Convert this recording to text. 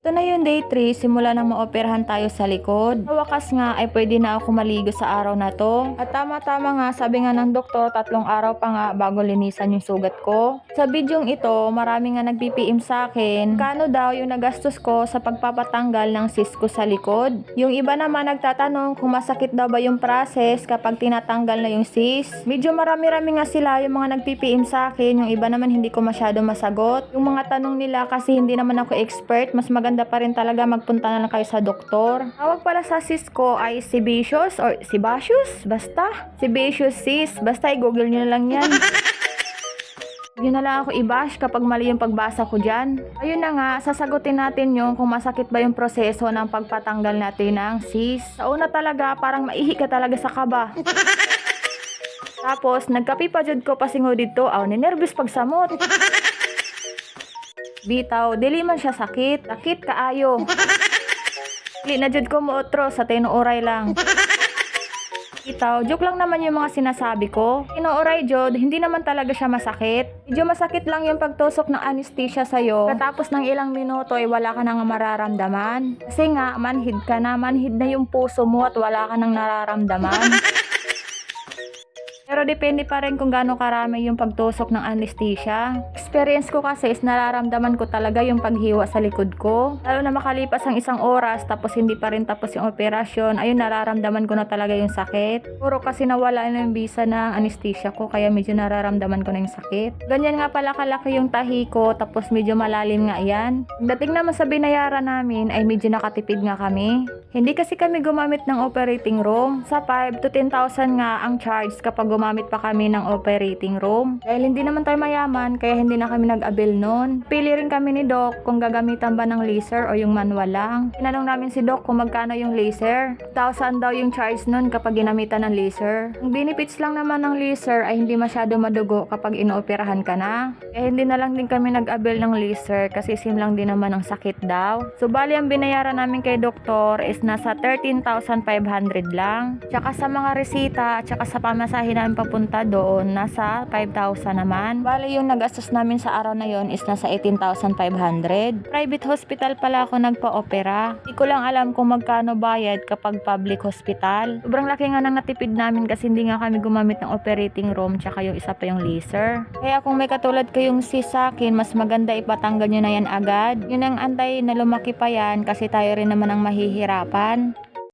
Ito na yung day 3, simula nang maoperahan tayo sa likod. Sa wakas nga ay pwede na ako maligo sa araw na to. At tama-tama nga, sabi nga ng doktor, 3 araw pa nga bago linisan yung sugat ko. Sa bidyong ito, marami nga nagpipiim sa akin, kano daw yung nagastos ko sa pagpapatanggal ng cyst ko sa likod. Yung iba naman nagtatanong kung masakit daw ba yung process kapag tinatanggal na yung cyst. Medyo marami-rami nga sila yung mga nagpipiim sa akin, yung iba naman hindi ko masyado masagot. Yung mga tanong nila kasi hindi naman ako expert, mas maganda pa rin talaga magpunta na lang kayo sa doktor. Tawag pala sa cyst ko ay sebaceous or sebaceous? Basta. Sebaceous cyst. Basta i-google nyo na lang yan. Yun na lang ako i-bash kapag mali yung pagbasa ko dyan. Ayun na nga, sasagutin natin yung kung masakit ba yung proseso ng pagpatanggal natin ng cyst. Sa una talaga, parang maihi ka talaga sa kaba. Tapos, nagkapi pa jud ko pasingo dito. Ninervous pagsamot. Bitaw, dili man siya sakit. Sakit kaayo. Dili na jud ko mootro sa tinuoray lang. Bitaw, joke lang naman yung mga sinasabi ko. Tinuoray jud, hindi naman talaga siya masakit. Medyo masakit lang yung pagtusok ng anesthesia sa'yo. Katapos ng ilang minuto ay wala ka nang mararamdaman. Kasi nga, manhid ka na. Manhid na yung puso mo at wala ka nang nararamdaman. Pero depende pa rin kung gaano karami yung pagtusok ng anesthesia. Experience ko kasi is nararamdaman ko talaga yung paghiwa sa likod ko. Lalo na makalipas ang 1 oras tapos hindi pa rin tapos yung operasyon, ayun nararamdaman ko na talaga yung sakit. Puro kasi nawala na yung bisa ng anesthesia ko kaya medyo nararamdaman ko na yung sakit. Ganyan nga pala kalaki yung tahi ko tapos medyo malalim nga yan. Dating naman sa binayaran namin ay medyo nakatipid nga kami. Hindi kasi kami gumamit ng operating room. Sa 5 to 10,000 nga ang charge kapag gumamit pa kami ng operating room. Dahil hindi naman tayo mayaman, kaya hindi na kami nag-avail nun. Pili rin kami ni Doc kung gagamitan ba ng laser o yung manual lang. Tinanong namin si Doc kung magkano yung laser. 1,000 daw yung charge nun kapag ginamitan ng laser. Ang benefits lang naman ng laser ay hindi masyado madugo kapag inooperahan ka na. Kaya hindi na lang din kami nag-avail ng laser kasi sim lang din naman ang sakit daw. So bali ang binayaran namin kay doktor is nasa 13,500 lang. Tsaka sa mga resita, tsaka sa pamasahe namin papunta doon, nasa 5,000 naman. Bali yung nagastos namin sa araw na yon is nasa 18,500. Private hospital pala ako nagpa-opera. Hindi ko lang alam kung magkano bayad kapag public hospital. Sobrang laki nga nang natipid namin kasi hindi nga kami gumamit ng operating room tsaka yung isa pa yung laser. Kaya kung may katulad kayong cyst sa akin, mas maganda ipatanggal nyo na yan agad. Yun ang antay na lumaki pa yan kasi tayo rin naman ang mahihirapan.